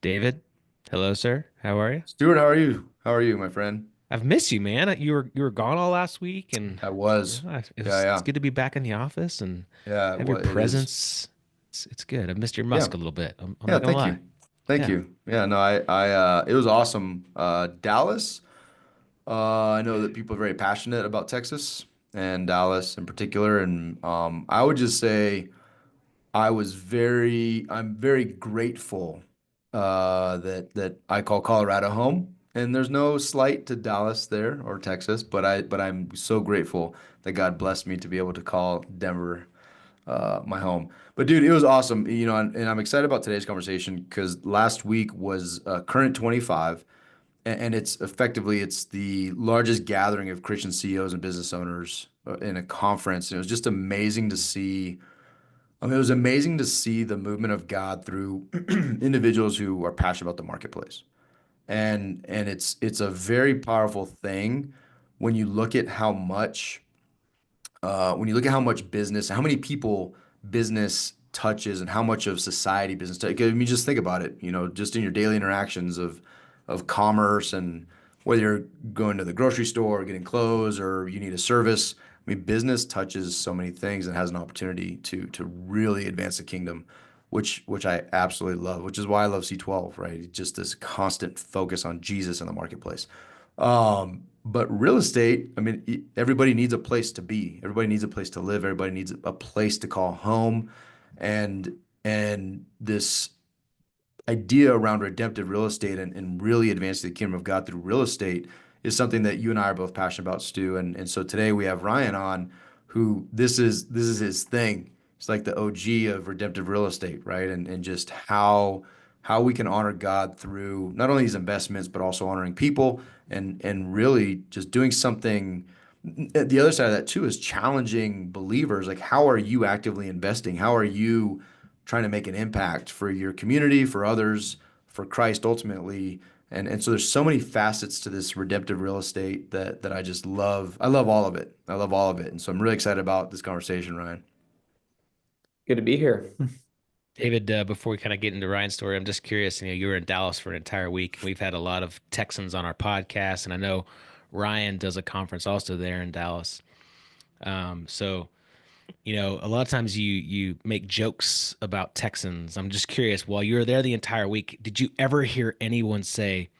David, hello, sir. How are you? Stuart, how are you? How are you, my friend? I've missed you, man. You were gone all last week, and I was. Yeah, it's yeah. good to be back in the office and Yeah, have your it is. presence. It's good. I've missed your Yeah. musk a little bit. I'm Yeah, not gonna thank lie. you. Thank Yeah. you. Yeah, no, it was awesome. Dallas, I know that people are very passionate about Texas and Dallas in particular. And I would just say I'm very grateful that I call Colorado home. And there's no slight to Dallas there or Texas, but I'm so grateful that God blessed me to be able to call Denver my home. But dude, it was awesome. And I'm excited about today's conversation because last week was Current 25, and it's the largest gathering of Christian CEOs and business owners in a conference. And it was just amazing to see. I mean, it was amazing to see the movement of God through individuals who are passionate about the marketplace. And it's a very powerful thing when you look at how much business, how many people business touches, and how much of society business touches. I mean, just think about it. Just in your daily interactions of commerce, and whether you're going to the grocery store, or getting clothes, or you need a service. I mean, business touches so many things and has an opportunity to really advance the kingdom, which I absolutely love. Which is why I love C12, right? Just this constant focus on Jesus in the marketplace. But real estate, I mean, everybody needs a place to be. Everybody needs a place to live. Everybody needs a place to call home. And this idea around redemptive real estate and really advancing the kingdom of God through real estate is something that you and I are both passionate about, Stu. And so today we have Ryan on, who this is his thing. It's like the OG of redemptive real estate, right? And just how we can honor God through not only these investments, but also honoring people and really just doing something. The other side of that too is challenging believers. Like, how are you actively investing? How are you trying to make an impact for your community, for others, for Christ ultimately? And so there's so many facets to this redemptive real estate that I just love. I love all of it. I love all of it. And so I'm really excited about this conversation, Ryan. Good to be here. David, before we kind of get into Ryan's story, I'm just curious. You were in Dallas for an entire week. We've had a lot of Texans on our podcast, and I know Ryan does a conference also there in Dallas. So a lot of times you make jokes about Texans. I'm just curious, while you were there the entire week, did you ever hear anyone say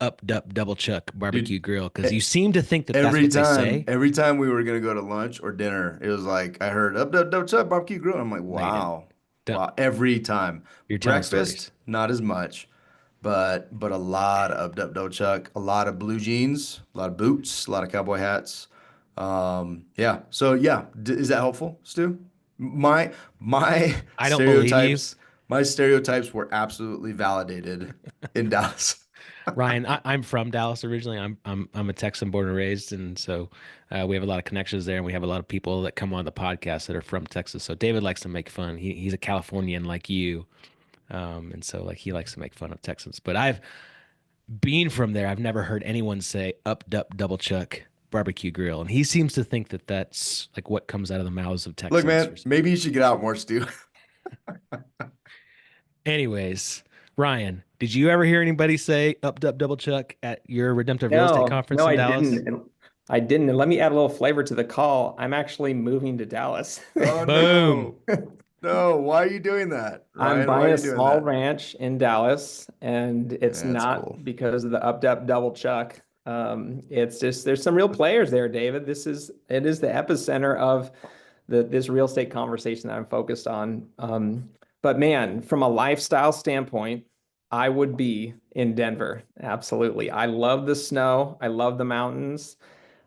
up, dup, double chuck barbecue Dude, grill? Because you seem to think that that's every what they time, say. every time we were gonna go to lunch or dinner, it was like I heard up, up, up, up, barbecue grill. I'm like, No, you didn't. wow, Don't. wow. Every time. You're telling stories. Breakfast, not as much, but a lot of up, up, double chuck, a lot of blue jeans, a lot of boots, a lot of cowboy hats. Yeah. So yeah, is that helpful, Stu? My my I don't believe you, stereotypes, my stereotypes were absolutely validated in Dallas. Ryan. I'm from Dallas originally. I'm a Texan born and raised, and so we have a lot of connections there, and we have a lot of people that come on the podcast that are from Texas. So David likes to make fun. He's a Californian like you, and so like he likes to make fun of Texans. But I've being from there, I've never heard anyone say up, dup, double chuck barbecue grill, and he seems to think that that's like what comes out of the mouths of Look, Texans for man, some maybe reason. you should get out more, Stu. Anyways, Ryan, did you ever hear anybody say up, dup, double chuck at your Redemptive Real Estate No, conference in I didn't. Dallas? I didn't. And let me add a little flavor to the call. I'm actually moving to Dallas. Oh Boom. no. No, why are you doing that? I'm Ryan, why are buying a you doing small that? ranch in Dallas, and it's That's cool. not because of the up, up, double chuck. It's just there's some real players there, David. It is the epicenter of this real estate conversation that I'm focused on. But man, from a lifestyle standpoint, I would be in Denver. Absolutely. I love the snow. I love the mountains.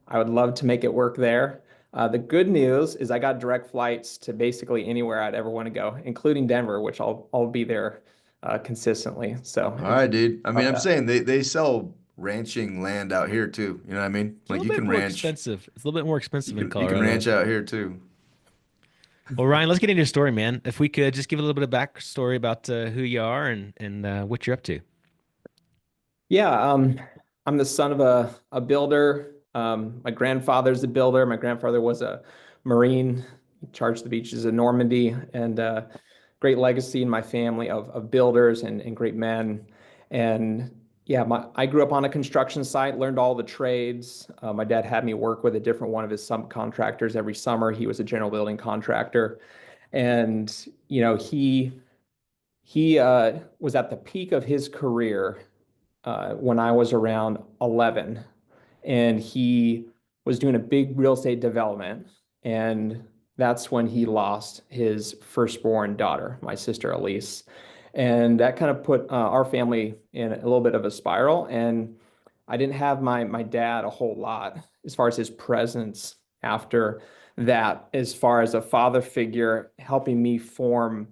I would love to make it work there. The good news is I got direct flights to basically anywhere I'd ever want to go, including Denver, which I'll be there consistently. So All it's right, dude. I mean, about I'm that. saying they sell ranching land out here too. You know what I mean? It's a Like little bit more expensive. It's a little bit more expensive in you can Colorado. ranch out here too. Well, Ryan, let's get into your story, man. If we could just give a little bit of backstory about who you are and what you're up to. Yeah, I'm the son of a builder. My grandfather's a builder. My grandfather was a Marine, charged the beaches of Normandy, and great legacy in my family of builders and great men. And yeah, I grew up on a construction site, learned all the trades. My dad had me work with a different one of his subcontractors every summer. He was a general building contractor. And, he was at the peak of his career when I was around 11, and he was doing a big real estate development, and that's when he lost his firstborn daughter, my sister Elise, and that kind of put our family in a little bit of a spiral. And I didn't have my dad a whole lot as far as his presence after that, as far as a father figure helping me form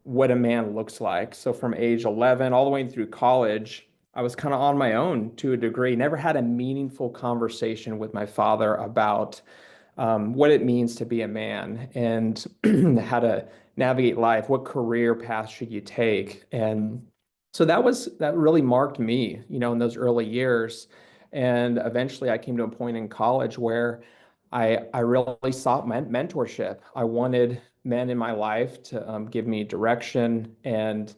what a man looks like. So from age 11 all the way through college, I was kind of on my own to a degree. Never had a meaningful conversation with my father about what it means to be a man and how to navigate life. What career path should you take? And so that really marked me, in those early years. And eventually, I came to a point in college where I really sought mentorship. I wanted men in my life to give me direction. And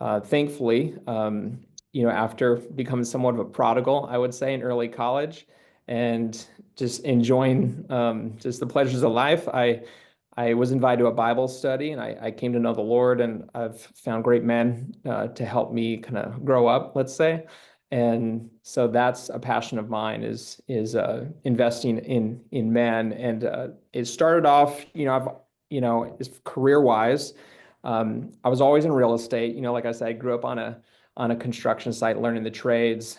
thankfully, after becoming somewhat of a prodigal, I would say in early college, and just enjoying just the pleasures of life, I was invited to a Bible study, and I came to know the Lord, and I've found great men to help me kind of grow up, let's say. And so that's a passion of mine is investing in men. And it started off, is career wise. I was always in real estate. Like I said, I grew up on a construction site learning the trades.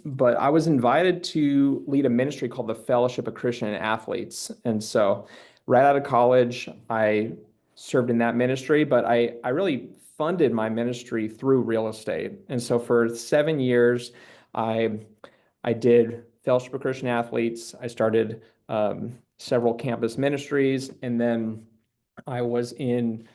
But I was invited to lead a ministry called the Fellowship of Christian Athletes. And so right out of college, I served in that ministry, but I really funded my ministry through real estate. And so for 7 years, I did Fellowship of Christian Athletes. I started several campus ministries, and then I was in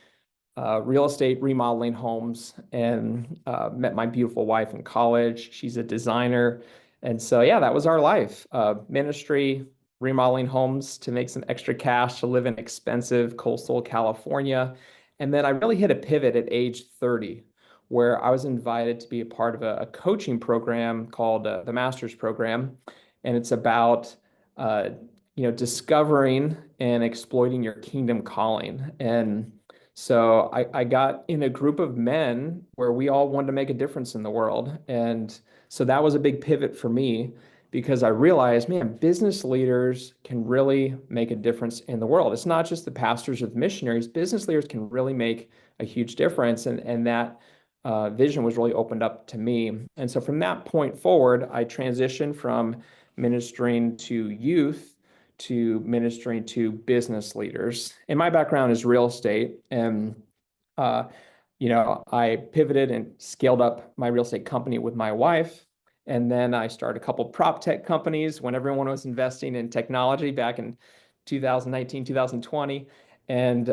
real estate, remodeling homes, and met my beautiful wife in college. She's a designer. And so, yeah, that was our life. Ministry, remodeling homes to make some extra cash to live in expensive coastal California. And then I really hit a pivot at age 30, where I was invited to be a part of a coaching program called the Master's Program. And it's about discovering and exploiting your kingdom calling. And so I got in a group of men where we all wanted to make a difference in the world. And so that was a big pivot for me, because I realized, man, business leaders can really make a difference in the world. It's not just the pastors or the missionaries. Business leaders can really make a huge difference. And that vision was really opened up to me. And so from that point forward, I transitioned from ministering to youth to ministering to business leaders. And my background is real estate. And, I pivoted and scaled up my real estate company with my wife. And then I started a couple of prop tech companies when everyone was investing in technology back in 2019, 2020. And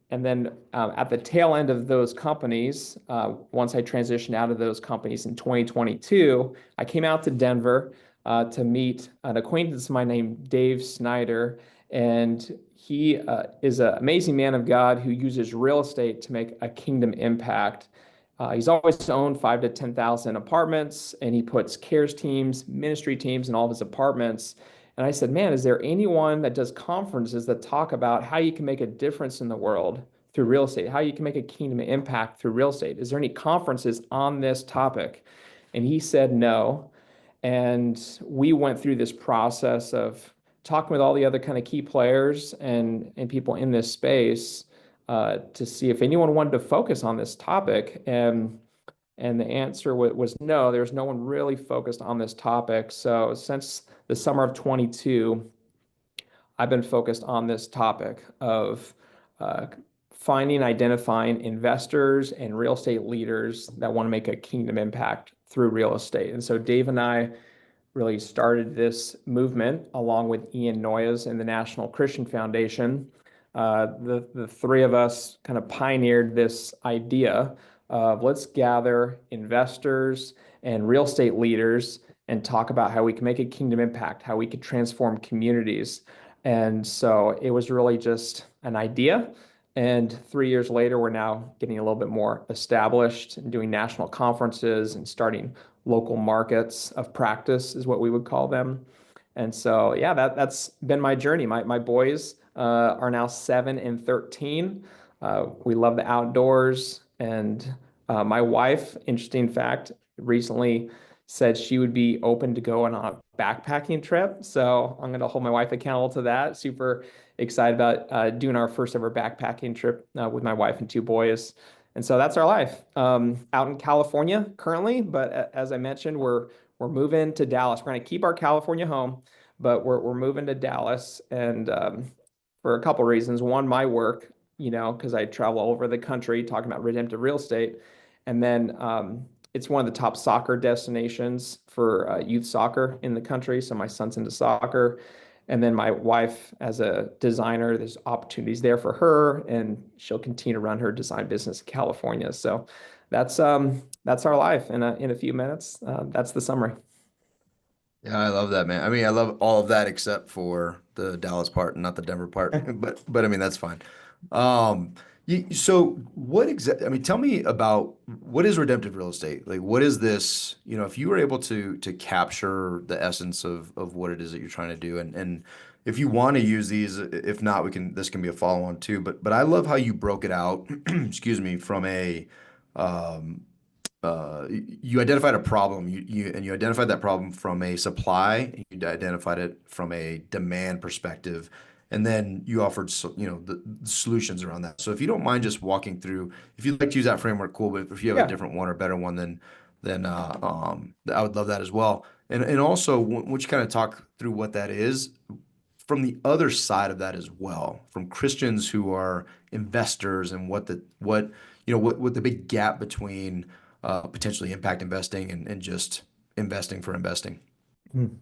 then at the tail end of those companies, once I transitioned out of those companies in 2022, I came out to Denver to meet an acquaintance of mine named Dave Snyder. And he is an amazing man of God who uses real estate to make a kingdom impact. He's always owned 5,000 to 10,000 apartments, and he puts cares teams, ministry teams in all of his apartments. And I said, man, is there anyone that does conferences that talk about how you can make a difference in the world through real estate, how you can make a kingdom impact through real estate? Is there any conferences on this topic? And he said no. And we went through this process of talking with all the other kind of key players and people in this space to see if anyone wanted to focus on this topic. And the answer was no, there's no one really focused on this topic. So since the summer of 22, I've been focused on this topic of finding, identifying investors and real estate leaders that want to make a kingdom impact through real estate. And so Dave and I really started this movement along with Ian Noyes and the National Christian Foundation. The three of us kind of pioneered this idea of let's gather investors and real estate leaders and talk about how we can make a kingdom impact, how we could transform communities. And so it was really just an idea. And 3 years later, we're now getting a little bit more established and doing national conferences and starting local markets of practice is what we would call them. And so, yeah, that's been my journey. My boys are now 7 and 13. We love the outdoors. And my wife, interesting fact, recently said she would be open to go on a backpacking trip. So I'm going to hold my wife accountable to that. Super excited about doing our first ever backpacking trip with my wife and 2 boys. And so that's our life out in California currently. But as I mentioned, we're moving to Dallas. We're going to keep our California home, but we're moving to Dallas, and for a couple of reasons. One, my work, because I travel all over the country talking about redemptive real estate, and then it's one of the top soccer destinations for youth soccer in the country. So my son's into soccer. And then my wife, as a designer, there's opportunities there for her, and she'll continue to run her design business in California. So that's our life in a few minutes. That's the summary. Yeah, I love that, man. I mean, I love all of that except for the Dallas part and not the Denver part. But I mean, that's fine. Um, so what exactly, I mean, tell me about what is redemptive real estate? Like, what is this, if you were able to capture the essence of what it is that you're trying to do, and if you want to use these, if not, this can be a follow-on too. But I love how you broke it out, excuse me, from um, you identified a problem, you identified that problem from a supply, and you identified it from a demand perspective, and then you offered the solutions around that. So if you don't mind just walking through, if you'd like to use that framework, cool. But if you have a Yeah. different one or better one, then I would love that as well. And also, once you kind of talk through what that is, from the other side of that as well, from Christians who are investors, and what the big gap between potentially impact investing and just investing for investing. Mhm.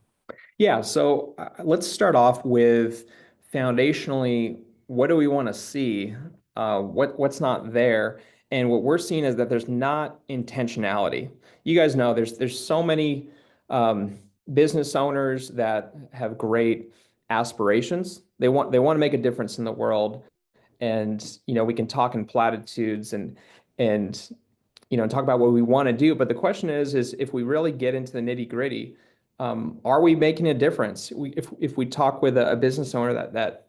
Yeah, so let's start off with foundationally, what do we want to see? What's not there? And what we're seeing is that there's not intentionality. You guys know there's so many um, business owners that have great aspirations. They want to make a difference in the world, and we can talk in platitudes and talk about what we want to do. But the question is if we really get into the nitty gritty, are we making a difference? If we talk with a business owner that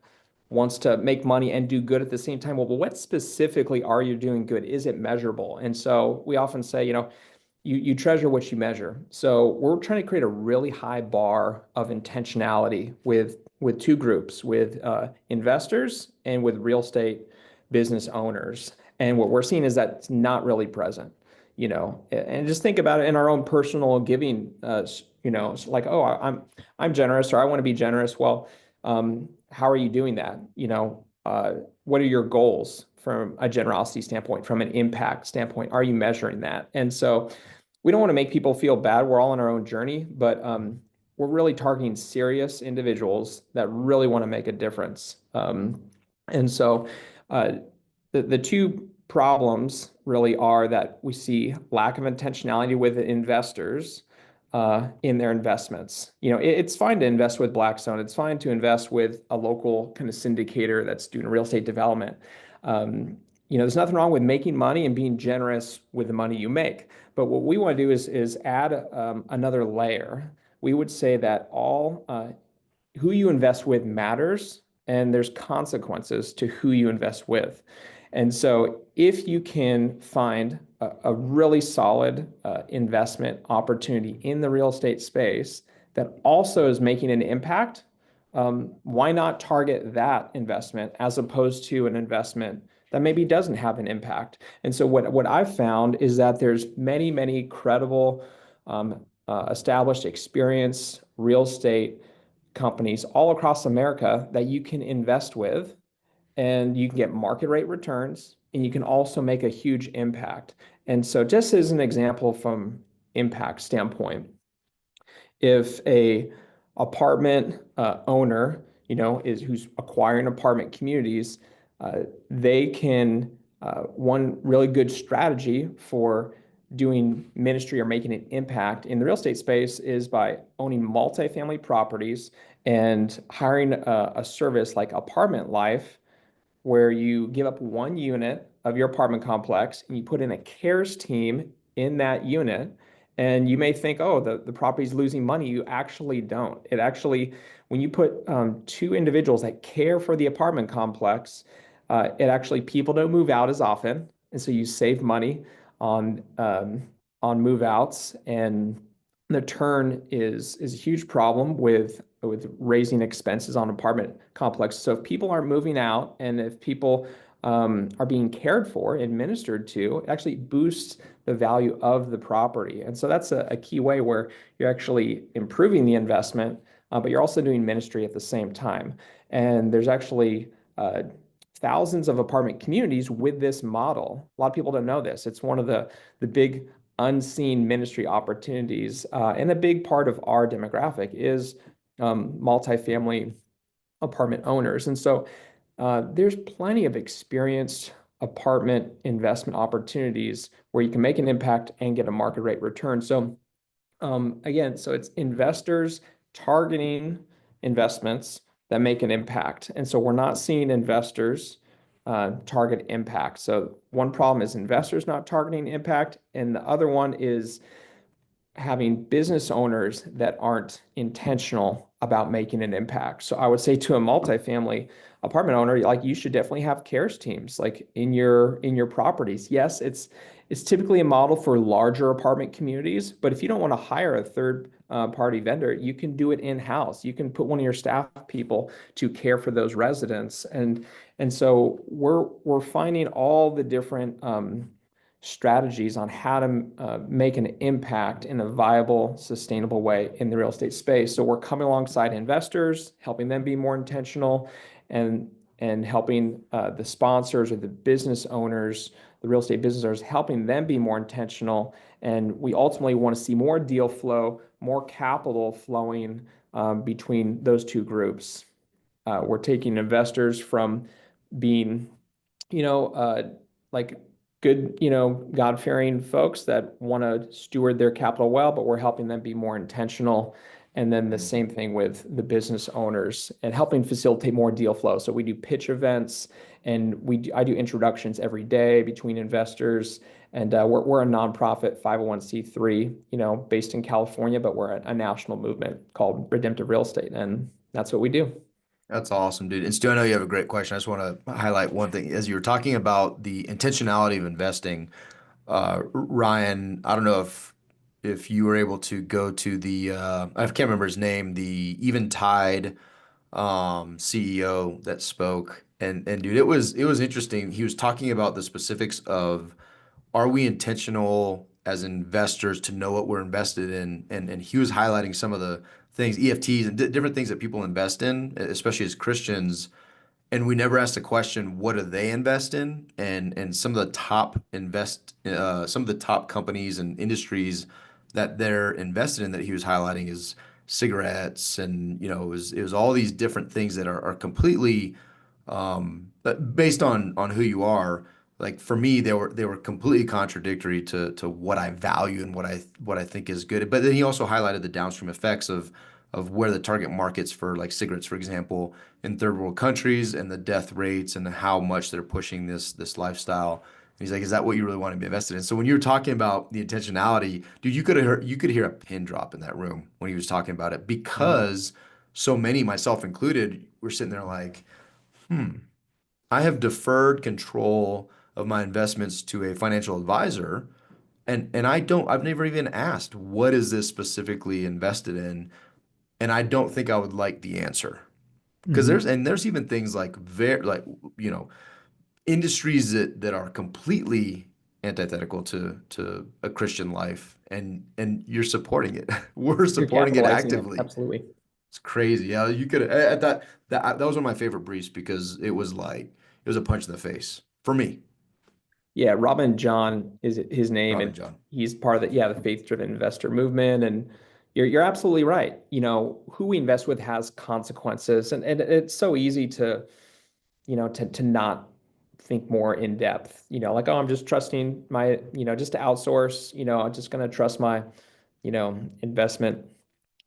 wants to make money and do good at the same time, well, what specifically are you doing good? Is it measurable? And so we often say, you treasure what you measure. So we're trying to create a really high bar of intentionality with two groups, with investors and with real estate business owners. And what we're seeing is that it's not really present, and just think about it in our own personal giving, it's like, oh, I'm generous, or I want to be generous. Well, how are you doing that? What are your goals from a generosity standpoint, from an impact standpoint? Are you measuring that? And so we don't want to make people feel bad. We're all on our own journey, but we're really targeting serious individuals that really want to make a difference. And so uh, the two problems really are that we see lack of intentionality with investors in their investments. It's fine to invest with Blackstone. It's fine to invest with a local kind of syndicator that's doing real estate development. There's nothing wrong with making money and being generous with the money you make. But what we want to do is add another layer. We would say that all who you invest with matters, and there's consequences to who you invest with. And so if you can find a really solid investment opportunity in the real estate space that also is making an impact, why not target that investment as opposed to an investment that maybe doesn't have an impact? And so what I've found is that there's many, many credible, established, experienced real estate companies all across America that you can invest with, and you can get market rate returns, and you can also make a huge impact. And so just as an example from impact standpoint, if a apartment owner, is who's acquiring apartment communities, they can one really good strategy for doing ministry or making an impact in the real estate space is by owning multifamily properties and hiring a service like Apartment Life where you give up one unit of your apartment complex and you put in a cares team in that unit. And you may think, oh, the property's losing money. You actually don't. It actually, when you put two individuals that care for the apartment complex, it actually, people don't move out as often. And so you save money on move outs. And the turn is a huge problem with raising expenses on apartment complexes. So if people aren't moving out and if people are being cared for, administered to, it actually boosts the value of the property. And so that's a key way where you're actually improving the investment, but you're also doing ministry at the same time. And there's actually thousands of apartment communities with this model. A lot of people don't know this. It's one of the big unseen ministry opportunities. And a big part of our demographic is multifamily apartment owners. And so there's plenty of experienced apartment investment opportunities where you can make an impact and get a market rate return. So again, so it's investors targeting investments that make an impact. And so we're not seeing investors target impact. So one problem is investors not targeting impact, and the other one is having business owners that aren't intentional about making an impact. So I would say to a multifamily apartment owner, like you should definitely have cares teams like in your properties. Yes, it's typically a model for larger apartment communities, but if you don't want to hire a third party vendor, you can do it in-house. You can put one of your staff people to care for those residents. And so we're finding all the different strategies on how to make an impact in a viable, sustainable way in the real estate space. So we're coming alongside investors, helping them be more intentional, and helping the sponsors or the business owners, the real estate business owners, helping them be more intentional. And we ultimately want to see more deal flow, more capital flowing between those two groups. We're taking investors from being, like good, God-fearing folks that want to steward their capital well, but we're helping them be more intentional. And then the same thing with the business owners and helping facilitate more deal flow. So we do pitch events and I do introductions every day between investors. And we're a nonprofit 501c3, based in California, but we're a national movement called Redemptive Real Estate. And that's what we do. That's awesome, dude. And Stu, I know you have a great question. I just want to highlight one thing. As you were talking about the intentionality of investing, Ryan, I don't know if you were able to go to the I can't remember his name, the Eventide CEO that spoke. And dude, it was interesting. He was talking about the specifics of, are we intentional as investors to know what we're invested in? And he was highlighting some of the things, EFTs and different things that people invest in, especially as Christians. And we never asked the question, what do they invest in? And some of the top companies and industries that they're invested in that he was highlighting is cigarettes, and it was all these different things that are completely based on who you are. Like for me, they were completely contradictory to what I value and what I think is good. But then he also highlighted the downstream effects of where the target markets for like cigarettes, for example, in third world countries, and the death rates and how much they're pushing this lifestyle. And he's like, is that what you really want to be invested in? So when you were talking about the intentionality, dude, you could hear a pin drop in that room when he was talking about it, because so many, myself included, were sitting there like, I have deferred control of my investments to a financial advisor, and I've never even asked, what is this specifically invested in? And I don't think I would like the answer. Because Mhm. there's even things like you know, industries that are completely antithetical to a Christian life, and you're supporting it. We're You're supporting it capitalizing it. actively. Absolutely. It's crazy. Yeah, you could at that was one of my favorite briefs because it was a punch in the face for me, Yeah, Robin John is his name, Robin and John. he's part of the faith-driven investor movement. And you're absolutely right. Who we invest with has consequences, and it's so easy to to not think more in depth. Like, oh, I'm just trusting my just to outsource. I'm just going to trust my investment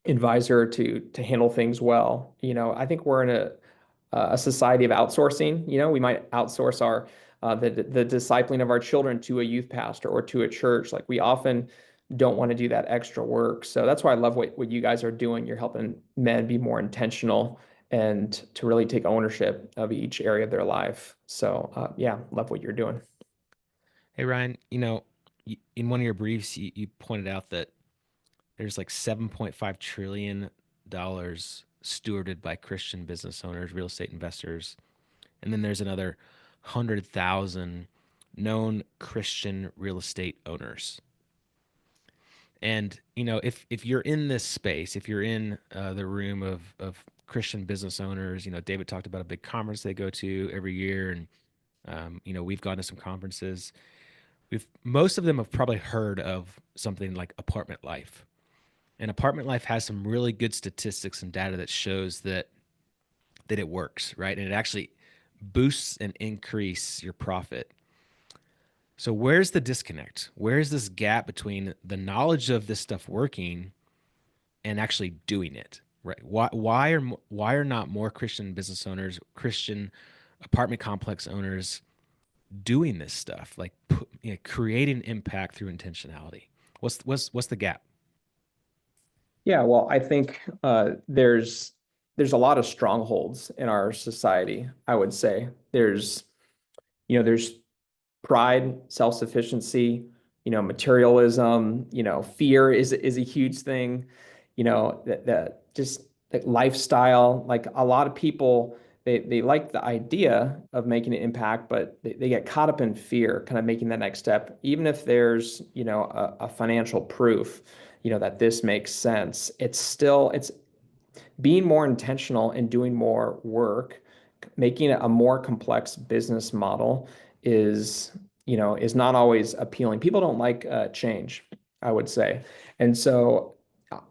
advisor to handle things well. I think we're in a society of outsourcing. We might outsource our the discipling of our children to a youth pastor or to a church. Like we often don't want to do that extra work. So that's why I love what you guys are doing. You're helping men be more intentional and to really take ownership of each area of their life. So yeah, love what you're doing. Hey, Ryan, in one of your briefs, you pointed out that there's like $7.5 trillion stewarded by Christian business owners, real estate investors. And then there's another 100,000 known Christian real estate owners. And if you're in this space, if you're in the room of Christian business owners, David talked about a big conference they go to every year, and we've gone to some conferences. We've most of them have probably heard of something like Apartment Life, and Apartment Life has some really good statistics and data that shows that it works, right, and it actually boosts and increase your profit. So where's the disconnect? Where's this gap between the knowledge of this stuff working and actually doing it? Right? Why are not more Christian business owners, Christian apartment complex owners doing this stuff, like creating impact through intentionality? What's the gap? Yeah, well, I think there's a lot of strongholds in our society, I would say. There's pride, self-sufficiency, materialism, fear is a huge thing, that just like lifestyle, like a lot of people, they like the idea of making an impact, but they get caught up in fear, kind of making that next step, even if there's, a financial proof, that this makes sense. It's being more intentional and doing more work, making it a more complex business model is not always appealing. People don't like change, I would say. And so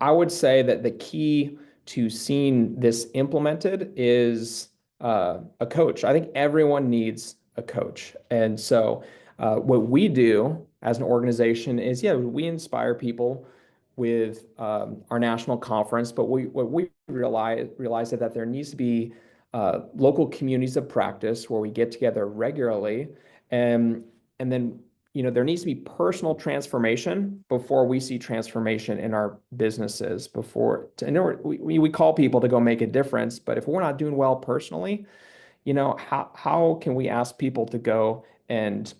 I would say that the key to seeing this implemented is a coach. I think everyone needs a coach. And so what we do as an organization is, yeah, we inspire people with our national conference, but what we realize that there needs to be local communities of practice where we get together regularly, and then there needs to be personal transformation before we see transformation in our businesses. We call people to go make a difference, but if we're not doing well personally, how can we ask people to go and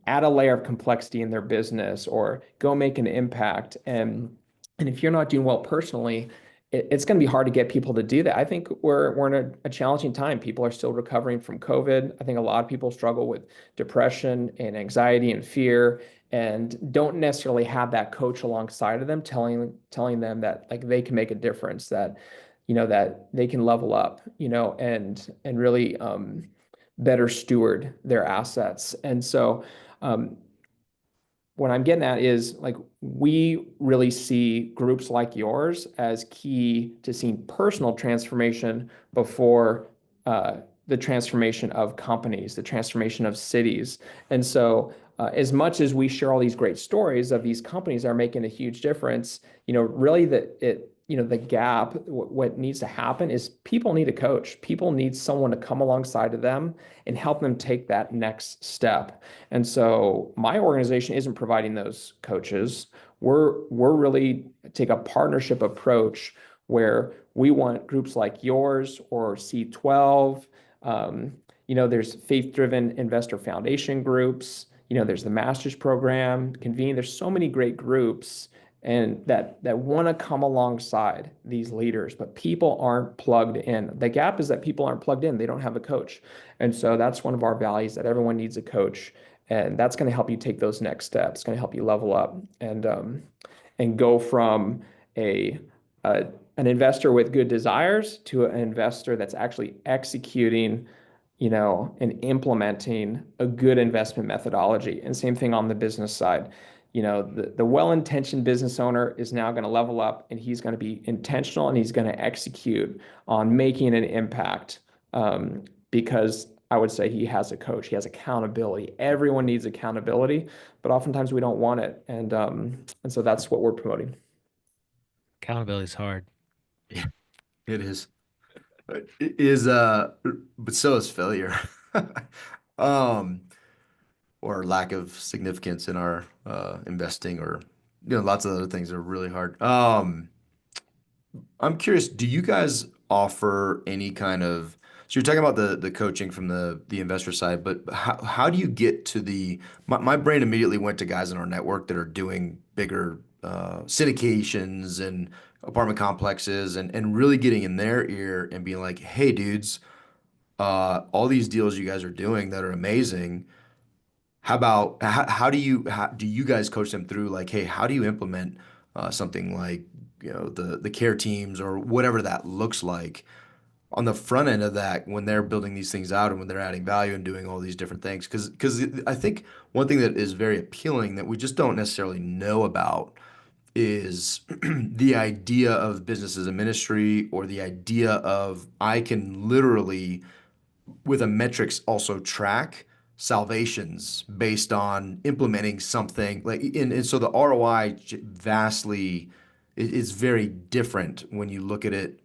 add a layer of complexity in their business or go make an impact? And if you're not doing well personally, it's going to be hard to get people to do that. I think we're in a challenging time. People are still recovering from COVID. I think a lot of people struggle with depression and anxiety and fear, and don't necessarily have that coach alongside of them telling them that like they can make a difference, that that they can level up, and really better steward their assets. And so what I'm getting at is like we really see groups like yours as key to seeing personal transformation before the transformation of companies, the transformation of cities. And so as much as we share all these great stories of these companies that are making a huge difference, really the gap, what needs to happen is people need a coach. People need someone to come alongside of them and help them take that next step. And so my organization isn't providing those coaches. We're really take a partnership approach where we want groups like yours or C12. There's faith-driven investor foundation groups. There's the master's program, Convene. There's so many great groups and that want to come alongside these leaders, but people aren't plugged in. The gap is that people aren't plugged in. They don't have a coach. And so that's one of our values, that everyone needs a coach. And that's going to help you take those next steps. It's going to help you level up and go from an investor with good desires to an investor that's actually executing, and implementing a good investment methodology. And same thing on the business side. The well-intentioned business owner is now going to level up, and he's going to be intentional, and he's going to execute on making an impact, because I would say he has a coach. He has accountability. Everyone needs accountability, but oftentimes we don't want it. And so that's what we're promoting. Accountability is hard. Yeah, it is. is but so is failure. Um, or lack of significance in our investing, or lots of other things are really hard. I'm curious, do you guys offer any kind of, so you're talking about the coaching from the investor side, but how do you get to my brain immediately went to guys in our network that are doing bigger syndications and apartment complexes, and really getting in their ear and being like, hey dudes, all these deals you guys are doing that are amazing. How do you guys coach them through, like, hey, how do you implement something like, the care teams or whatever that looks like on the front end of that when they're building these things out and when they're adding value and doing all these different things? Because I think one thing that is very appealing that we just don't necessarily know about is the idea of business as a ministry, or the idea of I can literally with a metrics also track salvations based on implementing something like, and so the ROI vastly is very different when you look at it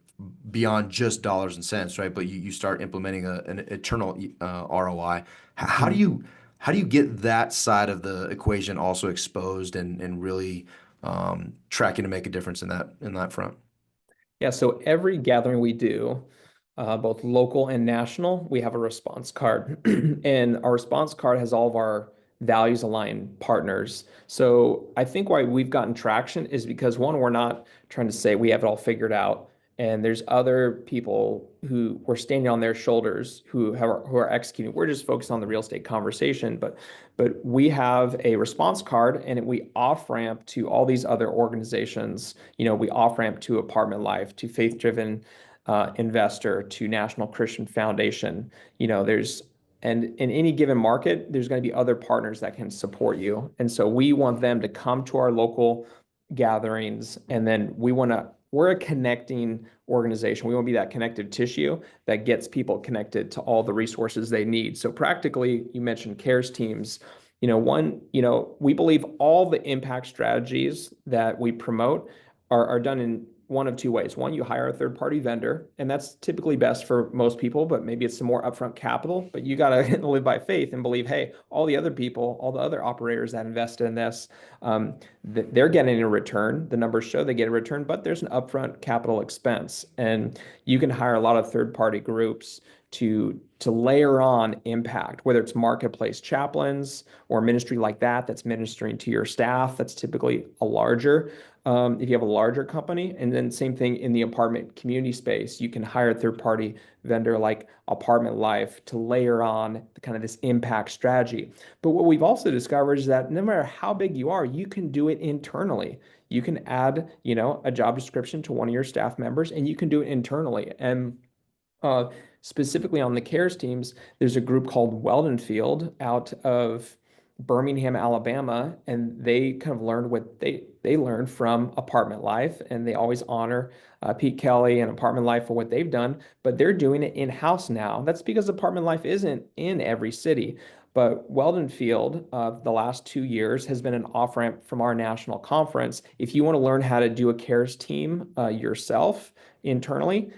beyond just dollars and cents, right? But you start implementing an eternal ROI. How do Mhm. you get that side of the equation also exposed and really tracking to make a difference in that front? Yeah, so every gathering we do, both local and national, we have a response card. And our response card has all of our values aligned partners. So I think why we've gotten traction is because, one, we're not trying to say we have it all figured out. And there's other people who we're standing on their shoulders who are executing. We're just focused on the real estate conversation, but we have a response card, and we off ramp to all these other organizations. We off ramp to Apartment Life, to Faith Driven Investor, to National Christian Foundation. And in any given market, there's going to be other partners that can support you. And so we want them to come to our local gatherings, and then we're a connecting organization. We want to be that connective tissue that gets people connected to all the resources they need. So practically, you mentioned CARES teams. We believe all the impact strategies that we promote are done in one of two ways. One, you hire a third party vendor, and that's typically best for most people, but maybe it's some more upfront capital. But you got to live by faith and believe, hey, all the other people, all the other operators that invested in this, they're getting a return. The numbers show they get a return, but there's an upfront capital expense. And you can hire a lot of third party groups to layer on impact, whether it's marketplace chaplains or a ministry like that's ministering to your staff. That's typically a larger, if you have a larger company. And then same thing in the apartment community space, you can hire a third party vendor like Apartment Life to layer on kind of this impact strategy. But what we've also discovered is that no matter how big you are, you can do it internally. You can add, a job description to one of your staff members, and you can do it internally. And uh, specifically on the CARES teams, there's a group called Weldon Field out of Birmingham, Alabama, and they kind of learned what they learned from Apartment Life, and they always honor Pete Kelly and Apartment Life for what they've done, but they're doing it in-house now. That's because Apartment Life isn't in every city. But Weldon Field, the last 2 years, has been an off ramp from our national conference. If you want to learn how to do a CARES team yourself internally,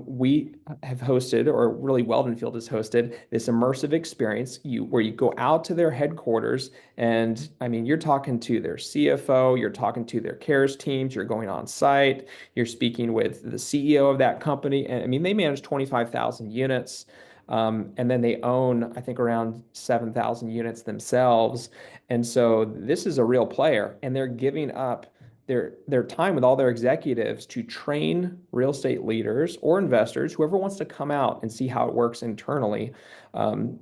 we have hosted, or really Weldon Field has hosted, this immersive experience where you go out to their headquarters, and I mean, you're talking to their CFO, you're talking to their CARES teams, you're going on site, you're speaking with the CEO of that company, and I mean, they manage 25,000 units. And then they own, I think, around 7,000 units themselves. And so this is a real player, and they're giving up their time with all their executives to train real estate leaders or investors, whoever wants to come out and see how it works internally, on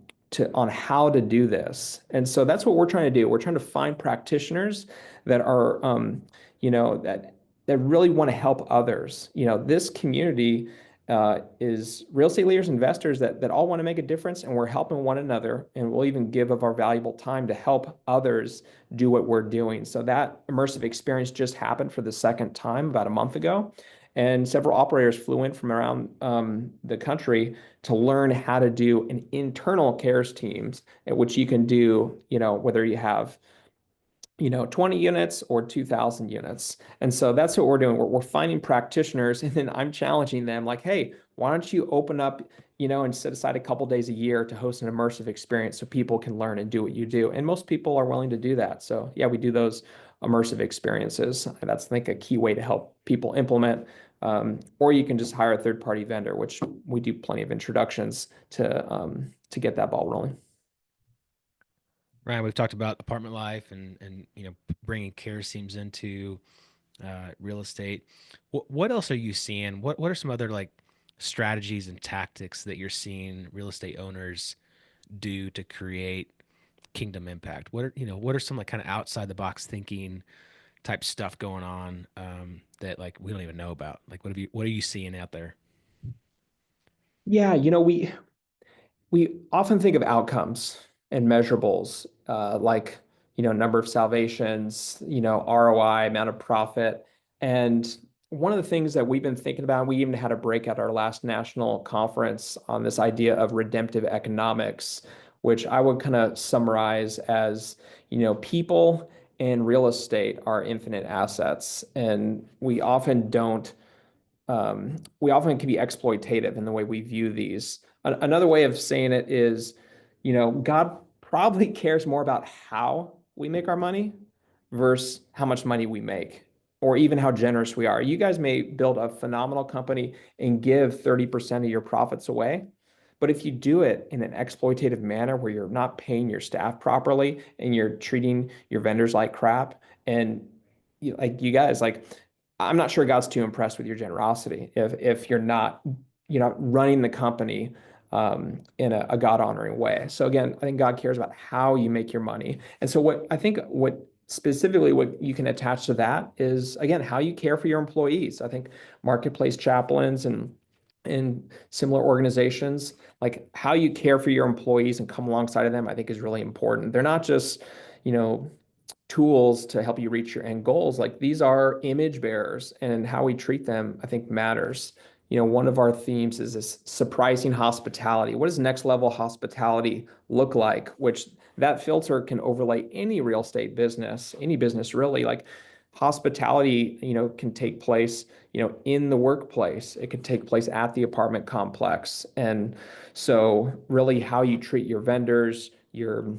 how to do this. And so that's what we're trying to do. We're trying to find practitioners that are, that really want to help others. This community is real estate leaders, investors that all want to make a difference, and we're helping one another, and we'll even give of our valuable time to help others do what we're doing. So that immersive experience just happened for the second time about a month ago, and several operators flew in from around the country to learn how to do an internal CARES teams, at which you can do, whether you have 20 units or 2,000 units. And so that's what we're doing. We're finding practitioners, and then I'm challenging them like, hey, why don't you open up, and set aside a couple days a year to host an immersive experience so people can learn and do what you do. And most people are willing to do that. So yeah, we do those immersive experiences. That's, I think, a key way to help people implement. Or you can just hire a third-party vendor, which we do plenty of introductions to get that ball rolling. Ryan, we've talked about apartment life and bringing care teams into real estate. What else are you seeing? What are some other like strategies and tactics that you're seeing real estate owners do to create kingdom impact? What are some like kind of outside the box thinking type stuff going on that like we don't even know about? Like what are you seeing out there? Yeah, we often think of outcomes and measurables, like, number of salvations, ROI, amount of profit. And one of the things that we've been thinking about, we even had a break at our last national conference on this idea of redemptive economics, which I would kind of summarize as, people and real estate are infinite assets. And we often can be exploitative in the way we view these. Another way of saying it is, God probably cares more about how we make our money versus how much money we make, or even how generous we are. You guys may build a phenomenal company and give 30% of your profits away. But if you do it in an exploitative manner where you're not paying your staff properly and you're treating your vendors like crap, and you guys, like, I'm not sure God's too impressed with your generosity if you're not running the company in a God honoring way. So again, I think God cares about how you make your money. And so what specifically what you can attach to that is, again, how you care for your employees. I think marketplace chaplains and similar organizations, like how you care for your employees and come alongside of them, I think is really important. They're not just, you know, tools to help you reach your end goals. Like, these are image bearers, and how we treat them, I think, matters. One of our themes is this surprising hospitality. What does next level hospitality look like? Which that filter can overlay any real estate business, any business really. Like, hospitality, can take place, in the workplace. It can take place at the apartment complex. And so really how you treat your vendors, your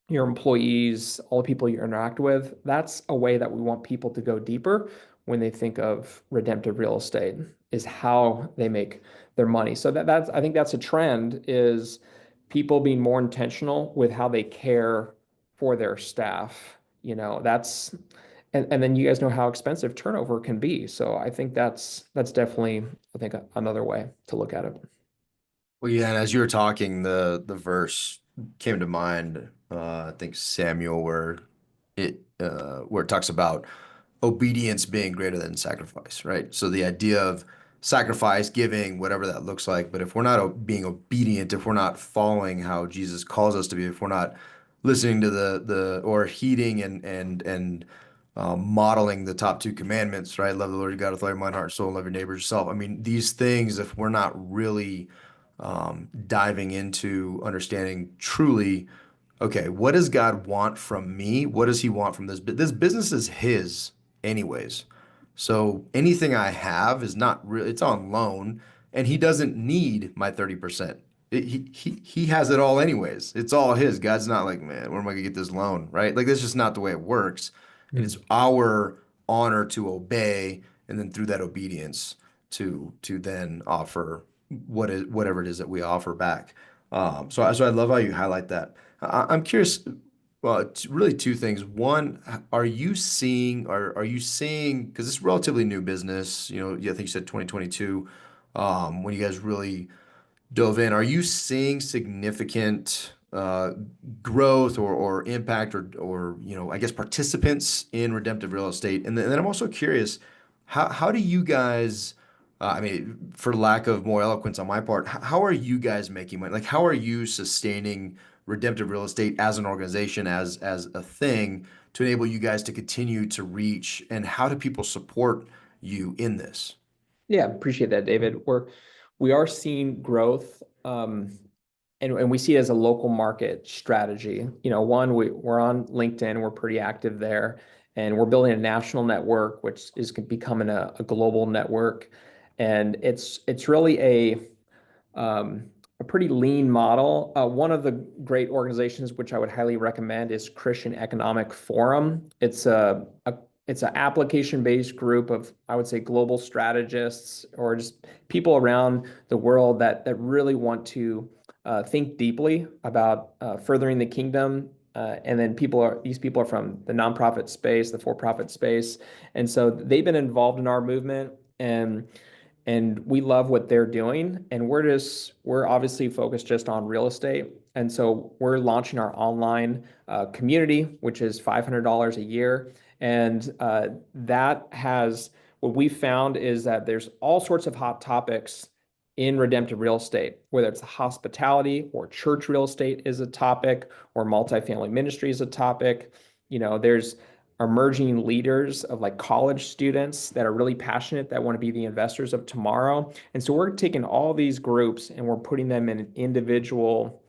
employees, all the people you interact with, that's a way that we want people to go deeper when they think of redemptive real estate, is how they make their money. So I think that's a trend, is people being more intentional with how they care for their staff. And then you guys know how expensive turnover can be. So I think that's definitely, I think, another way to look at it. Well, yeah, and as you were talking, the verse came to mind. I think Samuel, where it talks about obedience being greater than sacrifice, right? So the idea of sacrifice, giving, whatever that looks like. But if we're not being obedient, if we're not following how Jesus calls us to be, if we're not listening to the or heeding and modeling the top two commandments, right? Love the Lord your God with all your mind, heart, soul, and love your neighbor as yourself. I mean, these things, if we're not really diving into understanding truly, okay, what does God want from me? What does he want from this? This business is his anyways. So anything I have is not real, it's on loan, and he doesn't need my 30%. He has it all anyways. It's all his. God's not like, man, where am I gonna get this loan? Right? Like, that's just not the way it works. And it's our honor to obey, and then through that obedience to then offer whatever it is that we offer back. So I love how you highlight that. I'm curious. Well, it's really two things. One, are you seeing, because it's relatively new business, yeah, I think you said 2022, when you guys really dove in, are you seeing significant growth or impact or I guess participants in redemptive real estate? And then I'm also curious, how do you guys, I mean, for lack of more eloquence on my part, how are you guys making money? Like, how are you sustaining redemptive real estate as an organization, as a thing, to enable you guys to continue to reach, and how do people support you in this? Yeah, appreciate that, David. We are seeing growth. and we see it as a local market strategy. One, we're on LinkedIn, we're pretty active there, and we're building a national network, which is becoming a global network. And it's really a pretty lean model. One of the great organizations which I would highly recommend is Christian Economic Forum. It's an application-based group of, I would say, global strategists or just people around the world that really want to think deeply about furthering the kingdom. And then these people are from the nonprofit space, the for-profit space, and so they've been involved in our movement, and we love what they're doing. And we're obviously focused just on real estate. And so we're launching our online community, which is $500 a year. And what we found is that there's all sorts of hot topics in redemptive real estate, whether it's hospitality or church real estate is a topic, or multifamily ministry is a topic. There's emerging leaders of like college students that are really passionate, that want to be the investors of tomorrow. And so we're taking all these groups and we're putting them in individual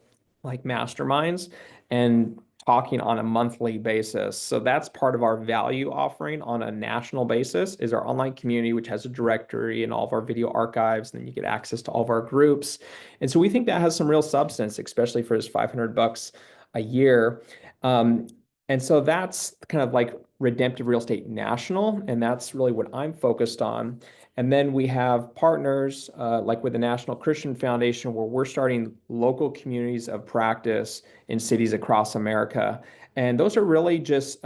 like masterminds and talking on a monthly basis. So that's part of our value offering on a national basis, is our online community, which has a directory and all of our video archives. And then you get access to all of our groups. And so we think that has some real substance, especially for his $500 a year. And so that's kind of like Redemptive Real Estate National, and that's really what I'm focused on. And then we have partners like with the National Christian Foundation, where we're starting local communities of practice in cities across America. And those are really just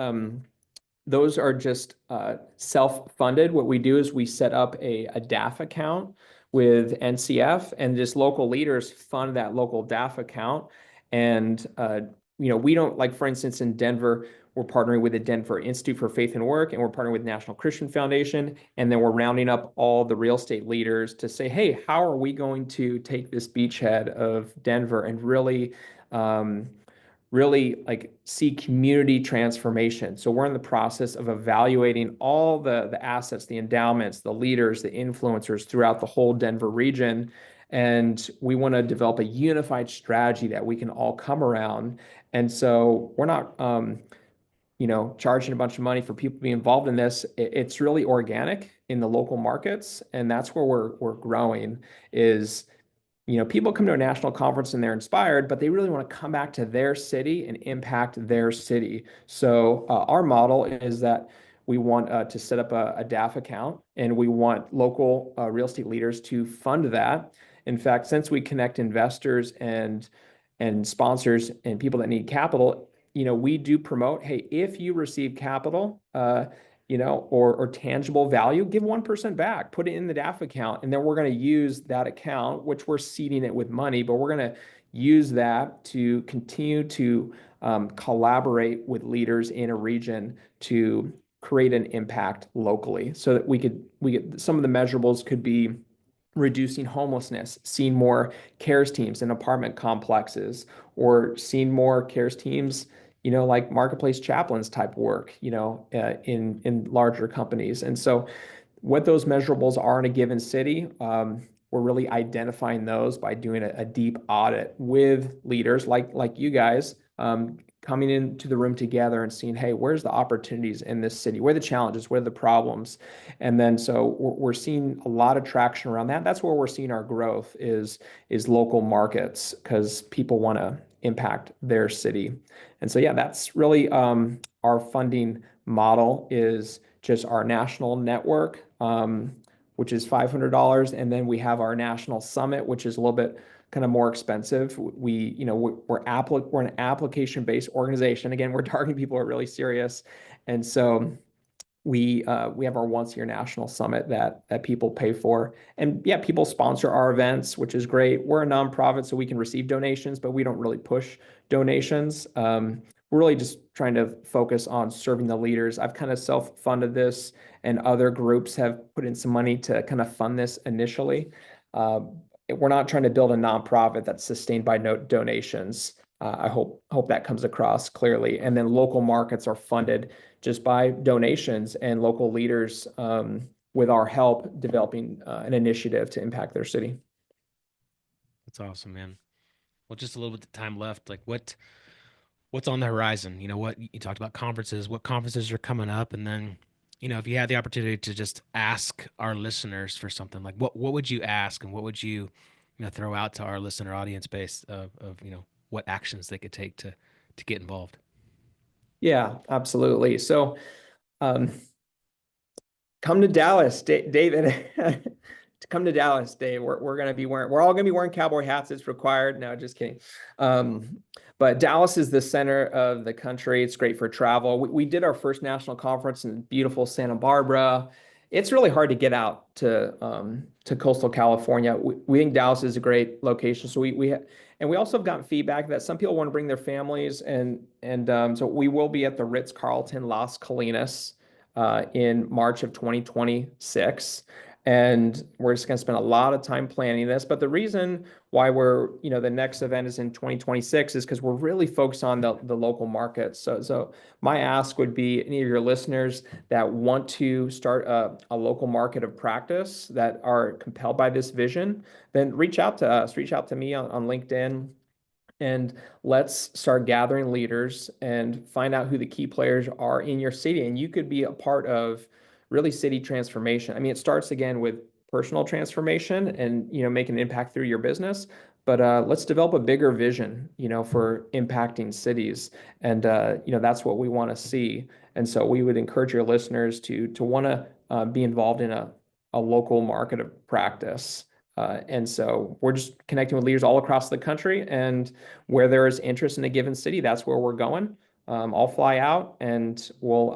self-funded. What we do is we set up a DAF account with NCF, and just local leaders fund that local DAF account. And we don't, like, for instance, in Denver, we're partnering with the Denver Institute for Faith and Work, and we're partnering with National Christian Foundation. And then we're rounding up all the real estate leaders to say, hey, how are we going to take this beachhead of Denver and really like see community transformation? So we're in the process of evaluating all the assets, the endowments, the leaders, the influencers throughout the whole Denver region. And we want to develop a unified strategy that we can all come around. And so we're not, charging a bunch of money for people to be involved in this. It's really organic in the local markets. And that's where we're growing is, people come to a national conference and they're inspired, but they really want to come back to their city and impact their city. So our model is that we want to set up a DAF account, and we want local real estate leaders to fund that. In fact, since we connect investors and sponsors and people that need capital, we do promote, hey, if you receive capital, or tangible value, give 1% back, put it in the DAF account. And then we're going to use that account, which we're seeding it with money, but we're going to use that to continue to collaborate with leaders in a region to create an impact locally, so that we get some of the measurables could be reducing homelessness, seeing more CARES teams in apartment complexes, or seeing more CARES teams, like marketplace chaplains type work, in larger companies. And so what those measurables are in a given city, we're really identifying those by doing a deep audit with leaders like you guys, coming into the room together and seeing, hey, where's the opportunities in this city? Where are the challenges? Where are the problems? And then so we're seeing a lot of traction around that. That's where we're seeing our growth is local markets, because people want to impact their city. And so, yeah, that's really our funding model is just our national network, which is $500. And then we have our national summit, which is a little bit kind of more expensive. We're an application-based organization. Again, we're targeting people who are really serious. And so we have our once-a-year national summit that people pay for. And yeah, people sponsor our events, which is great. We're a nonprofit, so we can receive donations, but we don't really push donations. We're really just trying to focus on serving the leaders. I've kind of self-funded this, and other groups have put in some money to kind of fund this initially. We're not trying to build a nonprofit that's sustained by donations. I hope that comes across clearly. And then local markets are funded just by donations, and local leaders, with our help, developing an initiative to impact their city. That's awesome, man. Well, just a little bit of time left. Like what's on the horizon? You know, what you talked about conferences, what conferences are coming up, and then, if you had the opportunity to just ask our listeners for something, like what would you ask, and what would you throw out to our listener audience base of what actions they could take to get involved? Yeah, absolutely. So, um, come to Dallas, David. To come to Dallas, Dave. We're gonna be we're all gonna be wearing cowboy hats. It's required. No, just kidding. But Dallas is the center of the country. It's great for travel. We did our first national conference in beautiful Santa Barbara. It's really hard to get out to coastal California. We think Dallas is a great location. So and we also have gotten feedback that some people want to bring their families, and so we will be at the Ritz-Carlton Las Colinas in March of 2026. And we're just going to spend a lot of time planning this. But the reason why the next event is in 2026 is because we're really focused on the local markets. So my ask would be any of your listeners that want to start a local market of practice that are compelled by this vision, then reach out to us, reach out to me on LinkedIn, and let's start gathering leaders and find out who the key players are in your city. And you could be a part of really city transformation. I mean, it starts again with personal transformation and make an impact through your business. But let's develop a bigger vision, for impacting cities, and that's what we want to see. And so we would encourage your listeners to want to be involved in a local market of practice. And so we're just connecting with leaders all across the country, and where there is interest in a given city, that's where we're going. I'll fly out, and we'll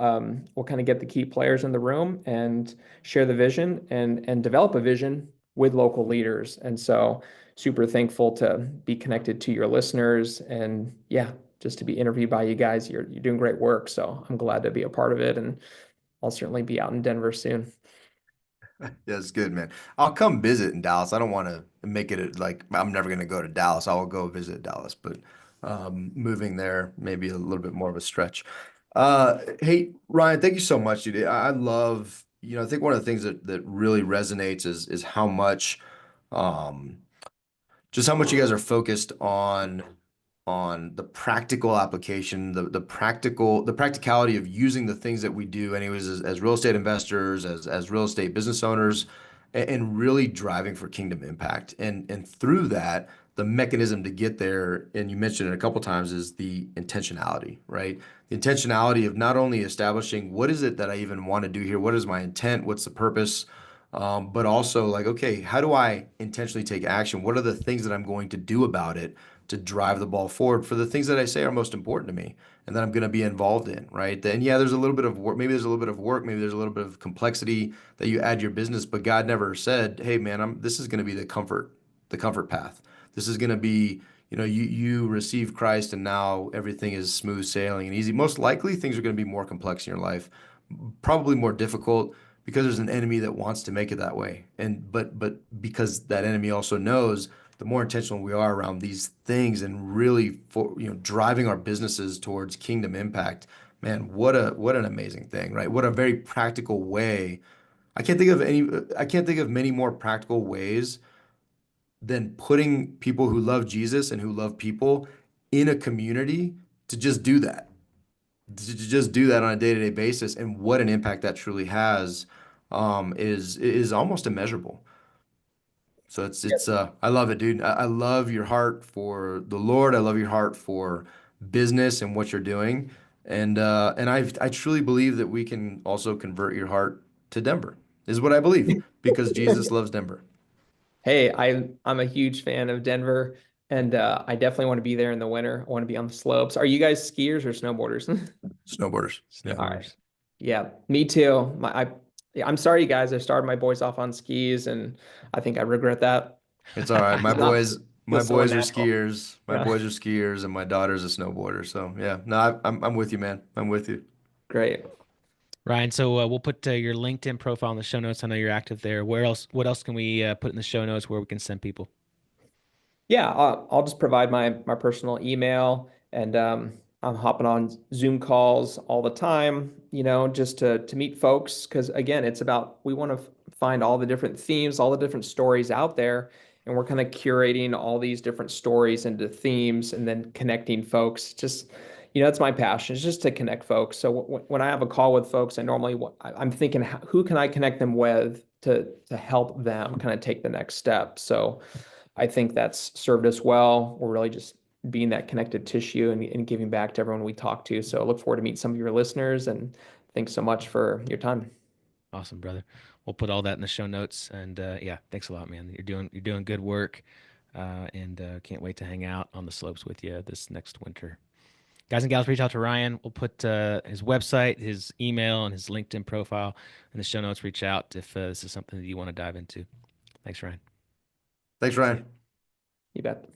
kind of get the key players in the room and share the vision and develop a vision with local leaders. And so super thankful to be connected to your listeners, and yeah, just to be interviewed by you guys. You're doing great work, so I'm glad to be a part of it, and I'll certainly be out in Denver soon. Yeah, it's good, man. I'll come visit in Dallas. I don't want to make it like I'm never going to go to Dallas. I will go visit Dallas, but moving there may be a little bit more of a stretch. Hey, Ryan, thank you so much, dude. I love, I think one of the things that really resonates is how much, um, just how much you guys are focused on the practical application, the practicality of using the things that we do anyways as real estate investors, as real estate business owners, and really driving for kingdom impact. And through that, the mechanism to get there, and you mentioned it a couple times, is the intentionality, right? The intentionality of not only establishing what is it that I even want to do here, what is my intent, what's the purpose, but also like, okay, how do I intentionally take action? What are the things that I'm going to do about it to drive the ball forward for the things that I say are most important to me and that I'm going to be involved in, right? Then yeah, there's a little bit of work, maybe there's a little bit of work, maybe there's a little bit of complexity that you add to your business, but God never said, "Hey man, this is going to be the comfort path. This is going to be, you receive Christ and now everything is smooth sailing and easy." Most likely things are going to be more complex in your life, probably more difficult because there's an enemy that wants to make it that way. And but because that enemy also knows the more intentional we are around these things and really driving our businesses towards kingdom impact, man, what an amazing thing, right? What a very practical way. I can't think of many more practical ways than putting people who love Jesus and who love people in a community to just do that. To just do that on a day-to-day basis, and what an impact that truly has, is almost immeasurable. So it's I love it, dude. I love your heart for the Lord. I love your heart for business and what you're doing. And I truly believe that we can also convert your heart to Denver, is what I believe, because Jesus loves Denver. Hey, I'm a huge fan of Denver, and I definitely want to be there in the winter. I want to be on the slopes. Are you guys skiers or snowboarders? Snowboarders. Yeah. All right. Snowboarders. Yeah, me too. Yeah, I'm sorry, you guys. I started my boys off on skis, and I think I regret that. It's all right. It's not My feels so boys are unnatural. skiers. My Yeah, boys are skiers, and my daughter's a snowboarder. So yeah, no, I'm with you, man. I'm with you. great. Ryan, so we'll put your LinkedIn profile in the show notes. I know you're active there. Where else? What else can we put in the show notes where we can send people? Yeah, I'll just provide my personal email, and I'm hopping on Zoom calls all the time, just to meet folks. Because again, it's about we want to find all the different themes, all the different stories out there, and we're kind of curating all these different stories into themes and then connecting folks. Just, that's my passion, is just to connect folks. So when I have a call with folks, I normally, I'm thinking, who can I connect them with to help them kind of take the next step? So I think that's served us well. We're really just being that connected tissue and giving back to everyone we talk to. So I look forward to meet some of your listeners, and thanks so much for your time. Awesome, brother. We'll put all that in the show notes. And yeah, thanks a lot, man. You're doing good work, and can't wait to hang out on the slopes with you this next winter. Guys and gals, reach out to Ryan. We'll put his website, his email, and his LinkedIn profile in the show notes. Reach out if this is something that you want to dive into. Thanks, Ryan. Thanks, Ryan. You bet.